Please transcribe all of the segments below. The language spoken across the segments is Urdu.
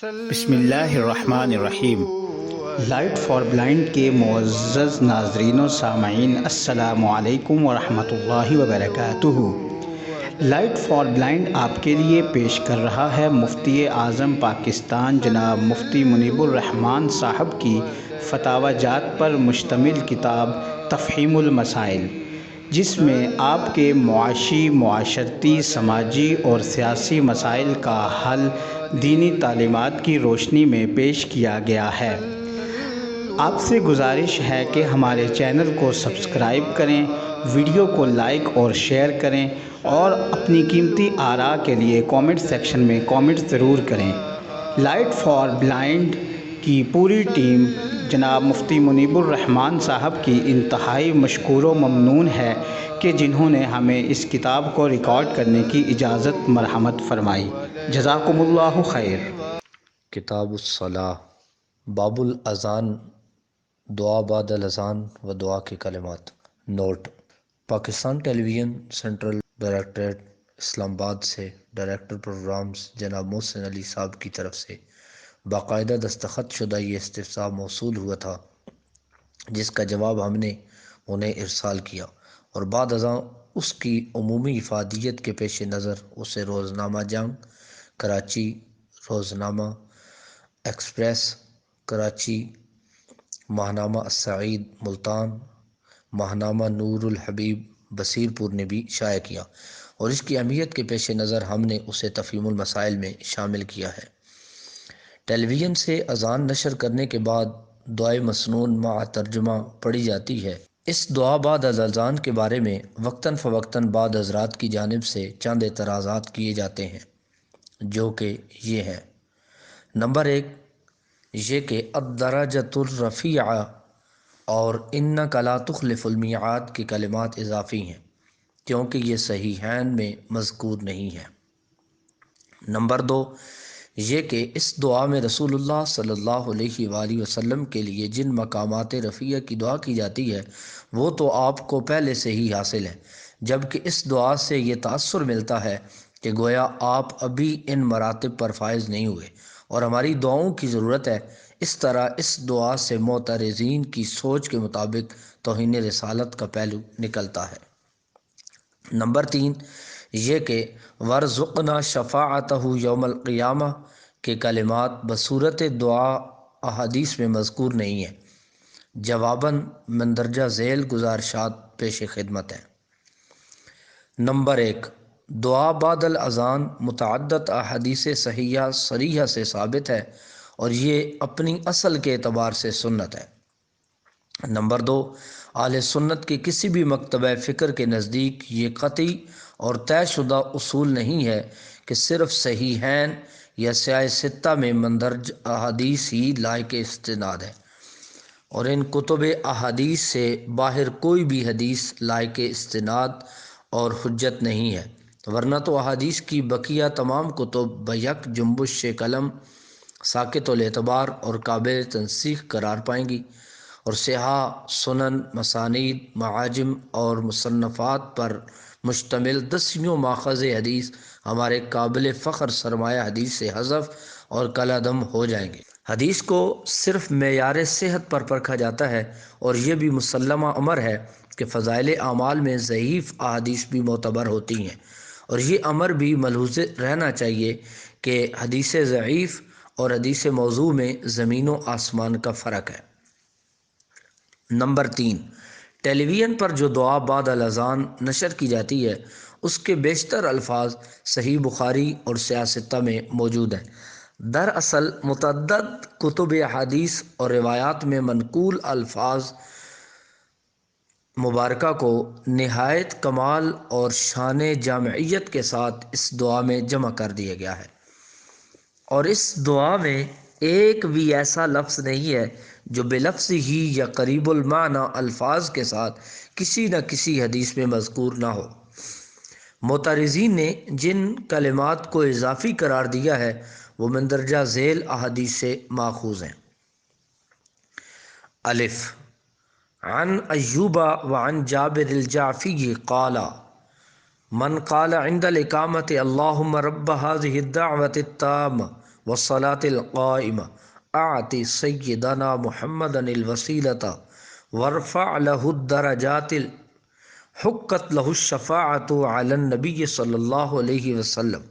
بسم اللہ الرحمن الرحیم۔ لائٹ فار بلائنڈ کے معزز ناظرین و سامعین، السلام علیکم ورحمۃ اللہ وبرکاتہ۔ لائٹ فار بلائنڈ آپ کے لیے پیش کر رہا ہے مفتی اعظم پاکستان جناب مفتی منیب الرحمان صاحب کی فتاوی جات پر مشتمل کتاب تفہیم المسائل، جس میں آپ کے معاشی، معاشرتی، سماجی اور سیاسی مسائل کا حل دینی تعلیمات کی روشنی میں پیش کیا گیا ہے۔ آپ سے گزارش ہے کہ ہمارے چینل کو سبسکرائب کریں، ویڈیو کو لائک اور شیئر کریں اور اپنی قیمتی آراء کے لیے کامنٹ سیکشن میں کامنٹ ضرور کریں۔ لائٹ فار بلائنڈ کی پوری ٹیم جناب مفتی منیب الرحمان صاحب کی انتہائی مشکور و ممنون ہے کہ جنہوں نے ہمیں اس کتاب کو ریکارڈ کرنے کی اجازت مرحمت فرمائی۔ جزاکم اللہ خیر۔ کتاب الصلاۃ، باب الاذان، دعا بعد الاذان و دعا کے کلمات۔ نوٹ: پاکستان ٹیلی ویژن سینٹرل ڈائریکٹریٹ اسلام آباد سے ڈائریکٹر پروگرامز جناب محسن علی صاحب کی طرف سے باقاعدہ دستخط شدہ یہ استفسار موصول ہوا تھا، جس کا جواب ہم نے انہیں ارسال کیا، اور بعد ازاں اس کی عمومی افادیت کے پیش نظر اسے روزنامہ جنگ کراچی، روزنامہ ایکسپریس کراچی، ماہنامہ السعید ملتان، ماہنامہ نور الحبیب بصیر پور نے بھی شائع کیا، اور اس کی اہمیت کے پیش نظر ہم نے اسے تفہیم المسائل میں شامل کیا ہے۔ ٹیلی ویژن سے اذان نشر کرنے کے بعد دعائے مسنون مع ترجمہ پڑھی جاتی ہے۔ اس دعا بعد از اذان کے بارے میں وقتاً فوقتاً بعض حضرات کی جانب سے چند اعتراضات کیے جاتے ہیں، جو کہ یہ ہیں: نمبر 1، یہ کہ الدرجۃ الرفیعہ اور انک لا تخلف المیعاد کے کلمات اضافی ہیں، کیونکہ یہ صحیحین میں مذکور نہیں ہیں۔ نمبر 2، یہ کہ اس دعا میں رسول اللہ صلی اللہ علیہ وآلہ وسلم کے لیے جن مقامات رفیع کی دعا کی جاتی ہے وہ تو آپ کو پہلے سے ہی حاصل ہے، جبکہ اس دعا سے یہ تاثر ملتا ہے کہ گویا آپ ابھی ان مراتب پر فائز نہیں ہوئے اور ہماری دعاؤں کی ضرورت ہے۔ اس طرح اس دعا سے معترضین کی سوچ کے مطابق توہین رسالت کا پہلو نکلتا ہے۔ نمبر 3، یہ کہ وَارْزُقْنَا شَفَاعَتَهُ یوم القیامہ کے کلمات بصورت دعا احادیث میں مذکور نہیں ہیں۔ جواباً مندرجہ ذیل گزارشات پیش خدمت ہیں۔ نمبر 1، دعا بعد الاذان متعدد احادیث صحیحہ صریحہ سے ثابت ہے اور یہ اپنی اصل کے اعتبار سے سنت ہے۔ نمبر 2، اہل سنت کے کسی بھی مکتبہ فکر کے نزدیک یہ قطعی اور طے شدہ اصول نہیں ہے کہ صرف صحیحین یا سیاہ ستہ میں مندرج احادیث ہی لائق استناد ہے، اور ان کتب احادیث سے باہر کوئی بھی حدیث لائق استناد اور حجت نہیں ہے، ورنہ تو احادیث کی بقیہ تمام کتب بیک جنبش قلم ساقط الاعتبار اور قابل تنسیخ قرار پائیں گی، اور صحاح، سنن، مسانید، معاجم اور مصنفات پر مشتمل دسیوں ماخذ حدیث ہمارے قابل فخر سرمایہ حدیث سے حذف اور کالعدم ہو جائیں گے۔ حدیث کو صرف معیار صحت پر پرکھا جاتا ہے، اور یہ بھی مسلمہ امر ہے کہ فضائل اعمال میں ضعیف احادیث بھی معتبر ہوتی ہیں، اور یہ امر بھی ملحوظ رہنا چاہیے کہ حدیث ضعیف اور حدیث موضوع میں زمین و آسمان کا فرق ہے۔ نمبر 3، ٹیلی ویژن پر جو دعا بعد الاذان نشر کی جاتی ہے اس کے بیشتر الفاظ صحیح بخاری اور سیاہ ستہ میں موجود ہیں۔ دراصل متعدد کتب احادیث اور روایات میں منقول الفاظ مبارکہ کو نہایت کمال اور شان جامعیت کے ساتھ اس دعا میں جمع کر دیا گیا ہے، اور اس دعا میں ایک بھی ایسا لفظ نہیں ہے جو بلفظ ہی یا قریب المعنی الفاظ کے ساتھ کسی نہ کسی حدیث میں مذکور نہ ہو۔ معترضین نے جن کلمات کو اضافی قرار دیا ہے وہ مندرجہ ذیل احادیث سے ماخوذ ہیں: الف، عن ایوب وعن جابر الجعفی قال من قال عند الاقامة اللهم رب هذه الدعوة التامة والصلاة القائمة اعط سیدنا محمد الوسیلۃ وارفع له الدرجات حقت له الشفاعۃ علی النبی صلی اللہ علیہ وسلم،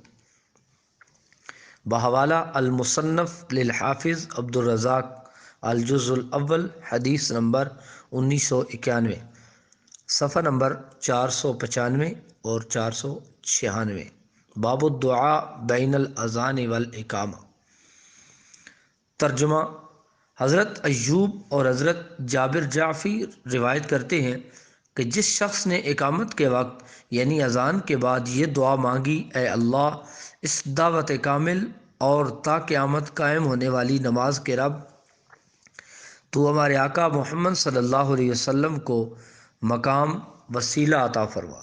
بحوالہ المصنف للحافظ عبد الرزاق الجزء الاول، حدیث نمبر 1991، صفحہ نمبر 495 اور 496۔ باب الدعاء بین الاذان والاقامہ۔ ترجمہ: حضرت ایوب اور حضرت جابر جعفی روایت کرتے ہیں کہ جس شخص نے اقامت کے وقت یعنی اذان کے بعد یہ دعا مانگی: اے اللہ، اس دعوت کامل اور تا قیامت قائم ہونے والی نماز کے رب، تو ہمارے آقا محمد صلی اللہ علیہ وسلم کو مقام وسیلہ عطا فرما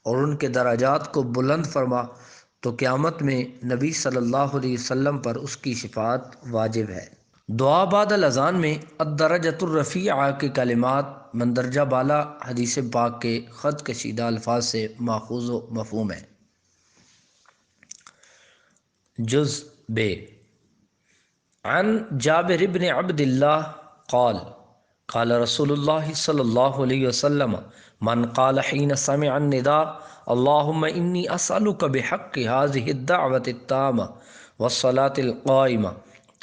اور ان کے درجات کو بلند فرما، تو قیامت میں نبی صلی اللہ علیہ وسلم پر اس کی شفاعت واجب ہے۔ دعا بعد الاذان میں الدرجۃ الرفیعہ کے کلمات مندرجہ بالا حدیث پاک کے خط کشیدہ الفاظ سے ماخوذ و مفہوم ہے۔ جزء ب عن جابر بن عبد اللہ قال قال رسول اللہ صلی اللہ علیہ وسلم من قال حین سمع النداء اللہم انی اسألک بحق هذه الدعوة التامة والصلاة القائمة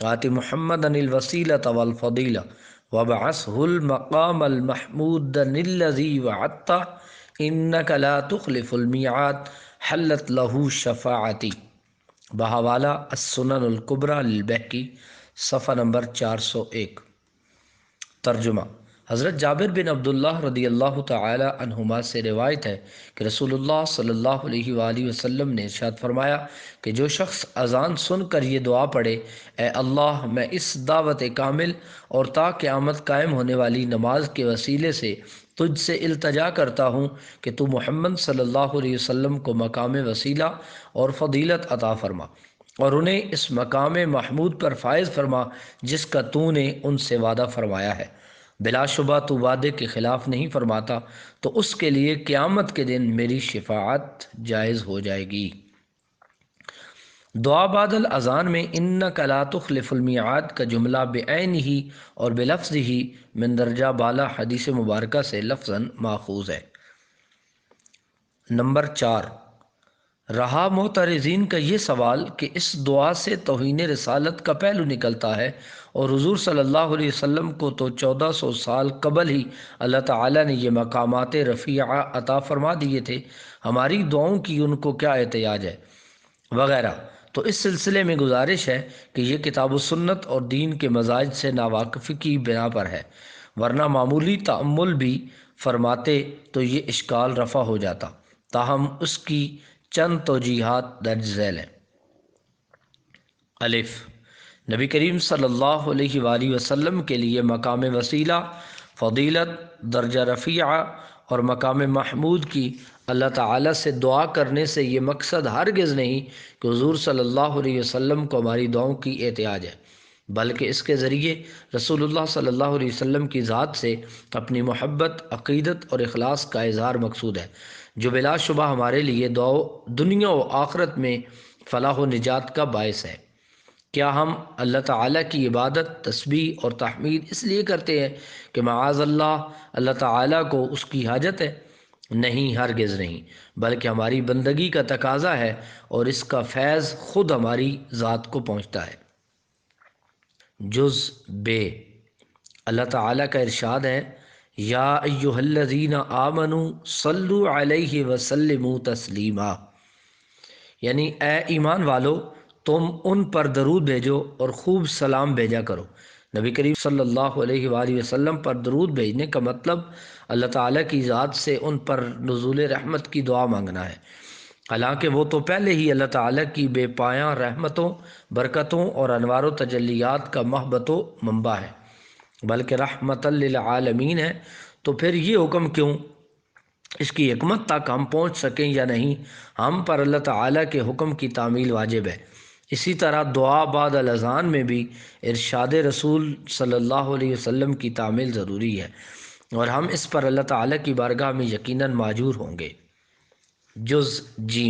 آت محمدا الوسیلة والفضیلة وابعثه المقام المحمود الذي وعدته انك لا تخلف الميعاد حلت له شفاعتی، بحوالہ السنن الکبریٰ للبیہقی، صفحہ نمبر 401۔ ترجمہ: حضرت جابر بن عبداللہ رضی اللہ تعالی عنہما سے روایت ہے کہ رسول اللہ صلی اللہ علیہ وآلہ وسلم نے ارشاد فرمایا کہ جو شخص اذان سن کر یہ دعا پڑھے: اے اللہ، میں اس دعوت کامل اور تا قیامت قائم ہونے والی نماز کے وسیلے سے تجھ سے التجا کرتا ہوں کہ تو محمد صلی اللہ علیہ وسلم کو مقام وسیلہ اور فضیلت عطا فرما اور انہیں اس مقام محمود پر فائز فرما جس کا تو نے ان سے وعدہ فرمایا ہے، بلا شبہ تو وعدے کے خلاف نہیں فرماتا، تو اس کے لیے قیامت کے دن میری شفاعت جائز ہو جائے گی۔ دعا بعد الاذان میں انک لا تخلف المیعاد کا جملہ بعینہ اور بلفظہ مندرجہ بالا حدیث مبارکہ سے لفظاً ماخوذ ہے۔ نمبر 4، رہا معترضین کا یہ سوال کہ اس دعا سے توہین رسالت کا پہلو نکلتا ہے اور حضور صلی اللہ علیہ وسلم کو تو 1400 سال قبل ہی اللہ تعالیٰ نے یہ مقامات رفیعہ عطا فرما دیے تھے، ہماری دعاؤں کی ان کو کیا احتیاج ہے وغیرہ۔ تو اس سلسلے میں گزارش ہے کہ یہ کتاب و سنت اور دین کے مزاج سے ناواقفی کی بنا پر ہے، ورنہ معمولی تأمل بھی فرماتے تو یہ اشکال رفع ہو جاتا، تاہم اس کی چند توجیحات درج ذیل ہیں۔ الف، نبی کریم صلی اللہ علیہ وآلہ وسلم کے لیے مقام وسیلہ، فضیلت، درجہ رفیعہ اور مقام محمود کی اللہ تعالیٰ سے دعا کرنے سے یہ مقصد ہرگز نہیں کہ حضور صلی اللہ علیہ وسلم کو ہماری دعاؤں کی احتیاج ہے، بلکہ اس کے ذریعے رسول اللہ صلی اللہ علیہ وسلم کی ذات سے اپنی محبت، عقیدت اور اخلاص کا اظہار مقصود ہے، جو بلا شبہ ہمارے لیے دنیا و آخرت میں فلاح و نجات کا باعث ہے۔ کیا ہم اللہ تعالیٰ کی عبادت، تسبیح اور تحمید اس لیے کرتے ہیں کہ معاذ اللہ تعالیٰ کو اس کی حاجت ہے؟ نہیں، ہرگز نہیں، بلکہ ہماری بندگی کا تقاضا ہے اور اس کا فیض خود ہماری ذات کو پہنچتا ہے۔ جزء ب اللہ تعالیٰ کا ارشاد ہے: یا ایھا الذین آمنوا صلوا علیہ وسلموا تسلیما، یعنی اے ایمان والو، تم ان پر درود بھیجو اور خوب سلام بھیجا کرو۔ نبی کریم صلی اللہ علیہ وآلہ وسلم پر درود بھیجنے کا مطلب اللہ تعالیٰ کی ذات سے ان پر نزول رحمت کی دعا مانگنا ہے، حالانکہ وہ تو پہلے ہی اللہ تعالیٰ کی بے پایاں رحمتوں، برکتوں اور انوار و تجلیات کا محبت و منبع ہے، بلکہ رحمت للعالمین ہے، تو پھر یہ حکم کیوں؟ اس کی حکمت تک ہم پہنچ سکیں یا نہیں، ہم پر اللہ تعالیٰ کے حکم کی تعمیل واجب ہے۔ اسی طرح دعا بعد الاذان میں بھی ارشاد رسول صلی اللہ علیہ وسلم کی تعمیل ضروری ہے، اور ہم اس پر اللہ تعالیٰ کی بارگاہ میں یقیناً ماجور ہوں گے۔ جزء ج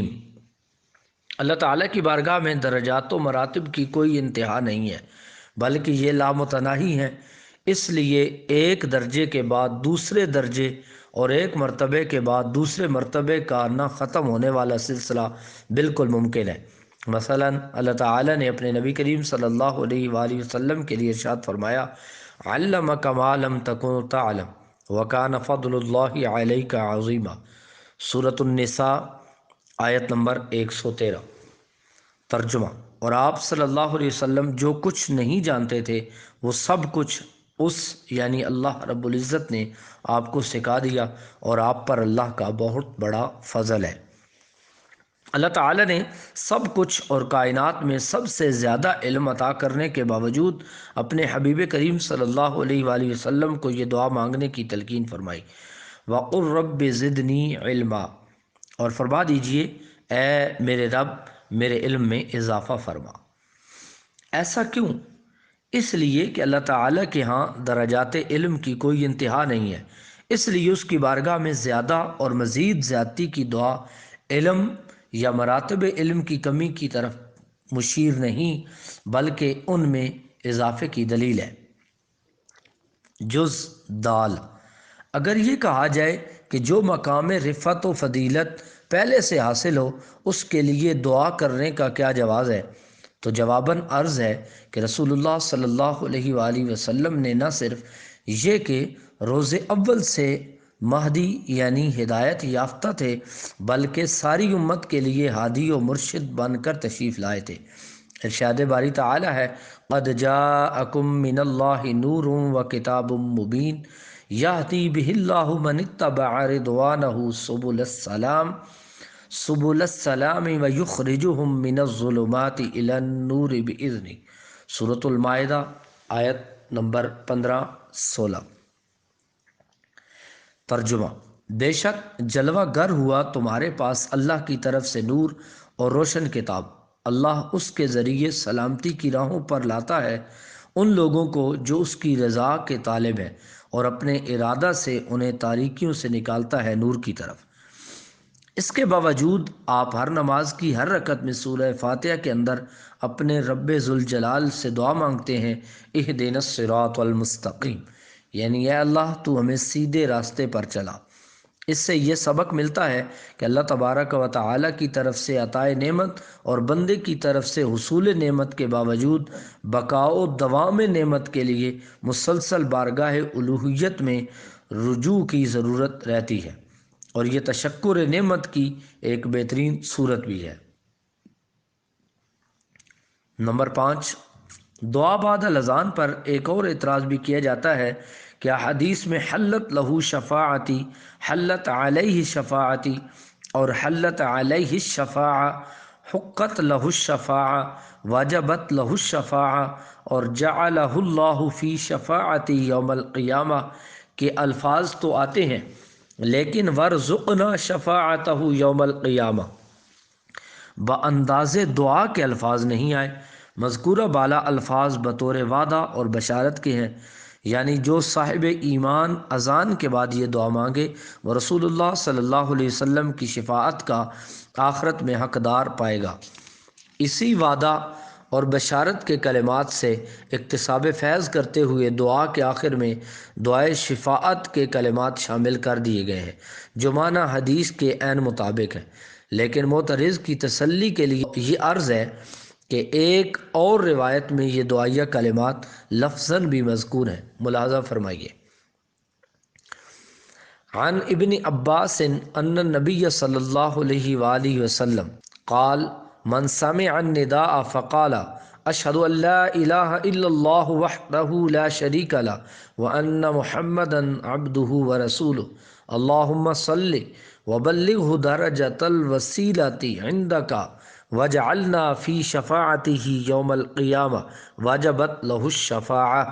اللہ تعالیٰ کی بارگاہ میں درجات و مراتب کی کوئی انتہا نہیں ہے، بلکہ یہ لامتناہی ہیں، اس لیے ایک درجے کے بعد دوسرے درجے اور ایک مرتبے کے بعد دوسرے مرتبے کا نہ ختم ہونے والا سلسلہ بالکل ممکن ہے۔ مثلا اللہ تعالیٰ نے اپنے نبی کریم صلی اللہ علیہ وآلہ وسلم کے لیے ارشاد فرمایا، علمک ما لم تکن تعلم وکان فضل اللہ علیک عظیما، سورۃ النساء آیت نمبر 113۔ ترجمہ، اور آپ صلی اللہ علیہ وسلم جو کچھ نہیں جانتے تھے وہ سب کچھ اس یعنی اللہ رب العزت نے آپ کو سکھا دیا، اور آپ پر اللہ کا بہت بڑا فضل ہے۔ اللہ تعالیٰ نے سب کچھ اور کائنات میں سب سے زیادہ علم عطا کرنے کے باوجود اپنے حبیب کریم صلی اللہ علیہ وآلہ وسلم کو یہ دعا مانگنے کی تلقین فرمائی، وَقُلْ رَبِّ زِدْنِی عِلْمًا، اور فرما دیجئے اے میرے رب میرے علم میں اضافہ فرما۔ ایسا کیوں؟ اس لیے کہ اللہ تعالیٰ کے ہاں درجات علم کی کوئی انتہا نہیں ہے، اس لیے اس کی بارگاہ میں زیادہ اور مزید زیادتی کی دعا علم یا مراتب علم کی کمی کی طرف مشیر نہیں بلکہ ان میں اضافے کی دلیل ہے۔ جز دال، اگر یہ کہا جائے کہ جو مقام رفعت و فضیلت پہلے سے حاصل ہو اس کے لیے دعا کرنے کا کیا جواز ہے، تو جواباً عرض ہے کہ رسول اللہ صلی اللہ علیہ وآلہ وسلم نے نہ صرف یہ کہ روز اول سے مہدی یعنی ہدایت یافتہ تھے بلکہ ساری امت کے لیے ہادی و مرشد بن کر تشریف لائے تھے۔ ارشاد باری تعالی ہے، قد جاءکم من اللہ نور و کتاب مبین یہدی بہ اللہ من اتبع رضوانہ سبل السلام ویخرجہم من الظلمات الی النور بإذنہ، سورۃ المائدہ آیت نمبر 15-16۔ ترجمہ، بے شک جلوہ گر ہوا تمہارے پاس اللہ کی طرف سے نور اور روشن کتاب، اللہ اس کے ذریعے سلامتی کی راہوں پر لاتا ہے ان لوگوں کو جو اس کی رضا کے طالب ہیں، اور اپنے ارادہ سے انہیں تاریکیوں سے نکالتا ہے نور کی طرف۔ اس کے باوجود آپ ہر نماز کی ہر رکعت میں سورہ فاتحہ کے اندر اپنے رب ذوالجلال سے دعا مانگتے ہیں، اہدنا الصراط المستقیم، یعنی اے اللہ تو ہمیں سیدھے راستے پر چلا۔ اس سے یہ سبق ملتا ہے کہ اللہ تبارک و تعالی کی طرف سے عطائے نعمت اور بندے کی طرف سے حصول نعمت کے باوجود بقاء و دوام نعمت کے لیے مسلسل بارگاہ الوہیت میں رجوع کی ضرورت رہتی ہے، اور یہ تشکر نعمت کی ایک بہترین صورت بھی ہے۔ نمبر 5، دعا بعد الاذان پر ایک اور اعتراض بھی کیا جاتا ہے کہ حدیث میں حلت لہو شفاعتی، حلت علیہ شفاعتی اور حلت علیہ الشفاعہ، حقت لہ الشفاعہ، واجبت لہ الشفاعہ اور جعلہ اللہ فی شفاعتی یوم القیامہ کے الفاظ تو آتے ہیں، لیکن ورزقنا شفاعتہ یوم القیامہ بانداز دعا کے الفاظ نہیں آئے۔ مذکورہ بالا الفاظ بطور وعدہ اور بشارت کے ہیں، یعنی جو صاحب ایمان اذان کے بعد یہ دعا مانگے وہ رسول اللہ صلی اللہ علیہ وسلم کی شفاعت کا آخرت میں حقدار پائے گا۔ اسی وعدہ اور بشارت کے کلمات سے اکتساب فیض کرتے ہوئے دعا کے آخر میں دعائے شفاعت کے کلمات شامل کر دیے گئے ہیں، جو معنی حدیث کے عین مطابق ہے، لیکن معترض کی تسلی کے لیے یہ عرض ہے کہ ایک اور روایت میں یہ دعائیہ کلمات لفظاً بھی مذکور ہیں، ملاحظہ فرمائیے۔ عن ابن عباس ان النبی صلی اللہ علیہ وآلہ وسلم قال من سمع النداء فقال اشہد ان لا الہ الا اللہ وحدہ لا شریک لہ وان محمدا عبدہ ورسولہ اللہم صل وبلغہ درجۃ الوسیلۃ عندک وجعلنا فی شفاعتہ یوم القیامہ وجبت لہ الشفاعہ۔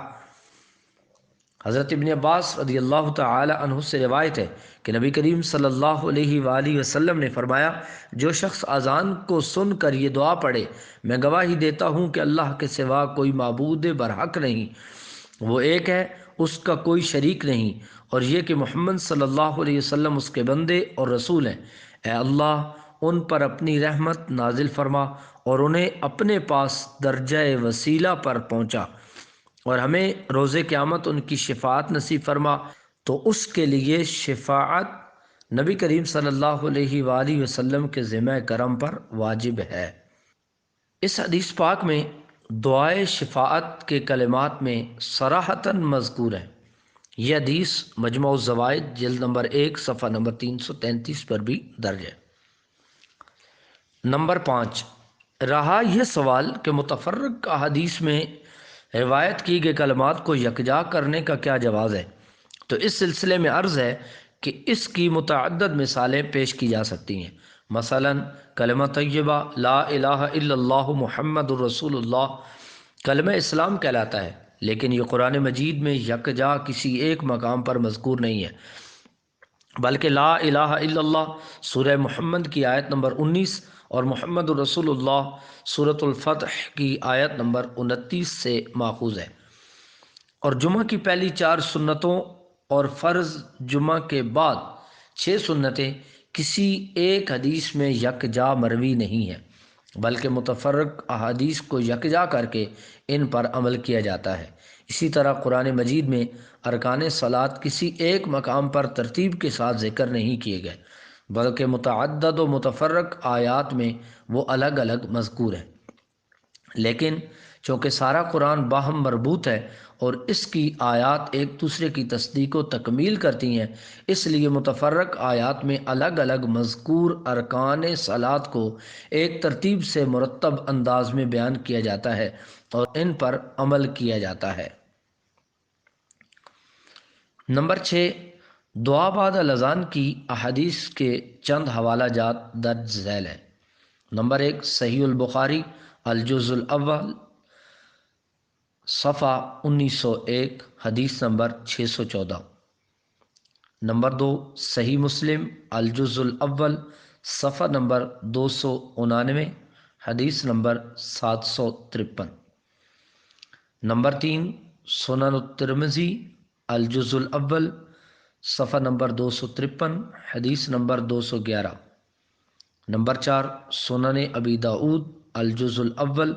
حضرت ابن عباس رضی اللہ تعالی عنہ سے روایت ہے کہ نبی کریم صلی اللہ علیہ وآلہ وسلم نے فرمایا، جو شخص اذان کو سن کر یہ دعا پڑھے، میں گواہی دیتا ہوں کہ اللہ کے سوا کوئی معبود برحق نہیں، وہ ایک ہے، اس کا کوئی شریک نہیں، اور یہ کہ محمد صلی اللہ علیہ وسلم اس کے بندے اور رسول ہیں، اے اللہ ان پر اپنی رحمت نازل فرما اور انہیں اپنے پاس درجہ وسیلہ پر پہنچا، اور ہمیں روز قیامت ان کی شفاعت نصیب فرما، تو اس کے لیے شفاعت نبی کریم صلی اللہ علیہ وآلہ وسلم کے ذمہ کرم پر واجب ہے۔ اس حدیث پاک میں دعائے شفاعت کے کلمات میں صراحتاً مذکور ہے۔ یہ حدیث مجموع الزوائد جلد نمبر 1 صفحہ نمبر 333 پر بھی درج ہے۔ نمبر 5، رہا یہ سوال کہ متفرق احادیث میں روایت کی گئے کلمات کو یکجا کرنے کا کیا جواز ہے، تو اس سلسلے میں عرض ہے کہ اس کی متعدد مثالیں پیش کی جا سکتی ہیں۔ مثلا کلمہ طیبہ لا الہ الا اللہ محمد الرسول اللہ کلمہ اسلام کہلاتا ہے، لیکن یہ قرآن مجید میں یکجا کسی ایک مقام پر مذکور نہیں ہے، بلکہ لا الہ الا اللہ سورہ محمد کی آیت نمبر 19 اور محمد الرسول اللہ سورۃ الفتح کی آیت نمبر 29 سے ماخوذ ہے۔ اور جمعہ کی پہلی 4 سنتوں اور فرض جمعہ کے بعد 6 سنتیں کسی ایک حدیث میں یکجا مروی نہیں ہیں، بلکہ متفرق احادیث کو یکجا کر کے ان پر عمل کیا جاتا ہے۔ اسی طرح قرآن مجید میں ارکان صلاۃ کسی ایک مقام پر ترتیب کے ساتھ ذکر نہیں کیے گئے، بلکہ متعدد و متفرق آیات میں وہ الگ الگ مذکور ہیں۔ لیکن چونکہ سارا قرآن باہم مربوط ہے اور اس کی آیات ایک دوسرے کی تصدیق و تکمیل کرتی ہیں، اس لیے متفرق آیات میں الگ الگ مذکور ارکان صلاۃ کو ایک ترتیب سے مرتب انداز میں بیان کیا جاتا ہے اور ان پر عمل کیا جاتا ہے۔ نمبر 6، دعا بعد الاذان کی احادیث کے چند حوالہ جات درج ذیل ہیں۔ نمبر 1، صحیح البخاری الجزء الاول صفحہ 1901 حدیث نمبر 614۔ نمبر 2، صحیح مسلم الجزء الاول صفحہ نمبر 299 حدیث نمبر 753۔ نمبر 3، سنن الترمذی الجزء الاول صفحہ نمبر 253 حدیث نمبر 211۔ نمبر 4، سنن ابی داؤد الجزء الاول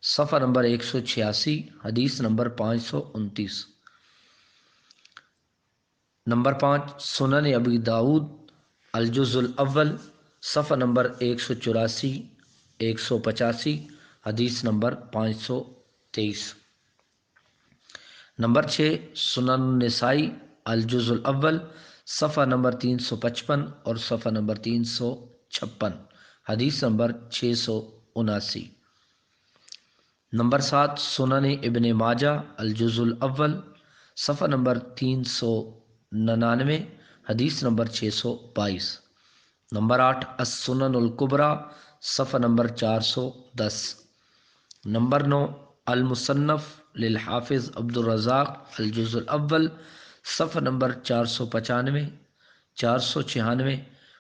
صفحہ نمبر 186 حدیث نمبر 529۔ نمبر 5، سنن ابی داؤد الجزء الاول صفحہ نمبر 184 185 حدیث نمبر 523۔ نمبر 6، سنن النسائی الجزء الاول صفحہ نمبر 355 اور صفحہ نمبر 356 حدیث نمبر 679۔ نمبر 7، سنن ابن ماجہ الجزء الاول صفحہ نمبر 399 حدیث نمبر 622۔ نمبر 8، السنن الکبریٰ صفحہ نمبر 410۔ نمبر 9، المصنف للحافظ عبد الرزاق الجزء الاول صفحہ نمبر 495 496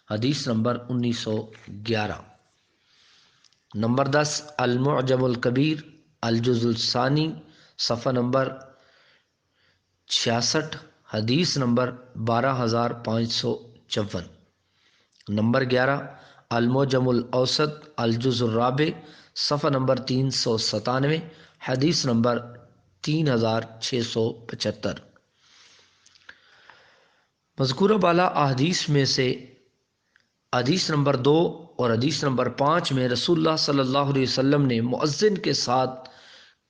حدیث نمبر 1911۔ نمبر 10، المعجم الکبیر الجزء الثانی صفحہ نمبر 66 حدیث نمبر 12554۔ نمبر 11، المعجم الاوسط الجزء الرابع صفحہ نمبر 397 حدیث نمبر 3675۔ مذکورہ بالا احادیث میں سے حدیث نمبر 2 اور حدیث نمبر 5 میں رسول اللہ صلی اللہ علیہ وسلم نے مؤذن کے ساتھ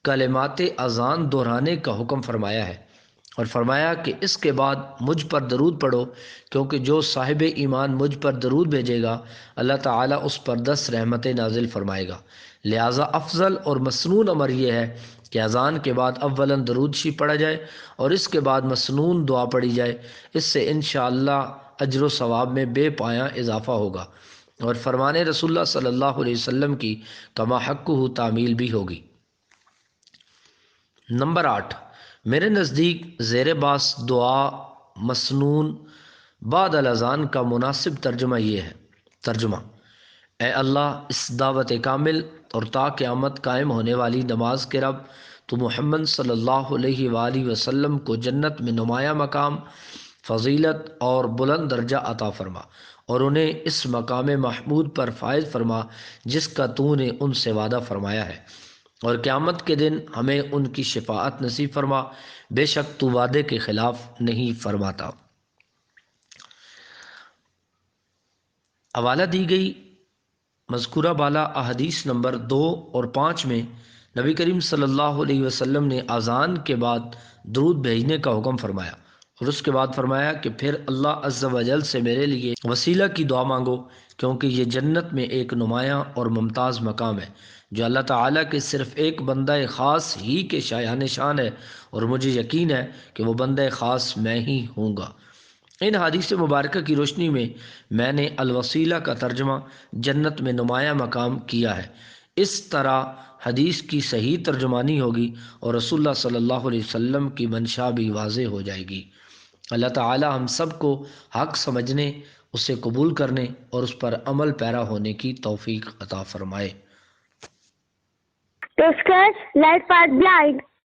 کلمات اذان دہرانے کا حکم فرمایا ہے، اور فرمایا کہ اس کے بعد مجھ پر درود پڑھو، کیونکہ جو صاحب ایمان مجھ پر درود بھیجے گا اللہ تعالیٰ اس پر 10 رحمتیں نازل فرمائے گا۔ لہٰذا افضل اور مسنون امر یہ ہے کہ اذان کے بعد اولاً درود شریف پڑھا جائے اور اس کے بعد مسنون دعا پڑھی جائے، اس سے انشاءاللہ اجر و ثواب میں بے پایاں اضافہ ہوگا اور فرمان رسول اللہ صلی اللہ علیہ وسلم کی کما حقہ تعمیل بھی ہوگی۔ نمبر 8، میرے نزدیک زیر باس دعا مسنون بعد الاذان کا مناسب ترجمہ یہ ہے۔ ترجمہ: اے اللہ، اس دعوت کامل اور تا قیامت قائم ہونے والی نماز کے رب، تو محمد صلی اللہ علیہ وآلہ وسلم کو جنت میں نمایاں مقام فضیلت اور بلند درجہ عطا فرما، اور انہیں اس مقام محمود پر فائز فرما جس کا تو نے ان سے وعدہ فرمایا ہے، اور قیامت کے دن ہمیں ان کی شفاعت نصیب فرما، بے شک تو وعدے کے خلاف نہیں فرماتا۔ حوالہ دی گئی مذکورہ بالا احادیث نمبر 2 اور 5 میں نبی کریم صلی اللہ علیہ وسلم نے اذان کے بعد درود بھیجنے کا حکم فرمایا، اور اس کے بعد فرمایا کہ پھر اللہ عز و جل سے میرے لیے وسیلہ کی دعا مانگو، کیونکہ یہ جنت میں ایک نمایاں اور ممتاز مقام ہے جو اللہ تعالیٰ کے صرف ایک بندہ خاص ہی کے شایان شان ہے، اور مجھے یقین ہے کہ وہ بندہ خاص میں ہی ہوں گا۔ ان حدیث مبارکہ کی روشنی میں نے الوسیلہ کا ترجمہ جنت میں نمایاں مقام کیا ہے۔ اس طرح حدیث کی صحیح ترجمانی ہوگی اور رسول اللہ صلی اللہ علیہ وسلم کی منشا بھی واضح ہو جائے گی۔ اللہ تعالی ہم سب کو حق سمجھنے، اسے قبول کرنے اور اس پر عمل پیرا ہونے کی توفیق عطا فرمائے۔ Discuss Light for Blind.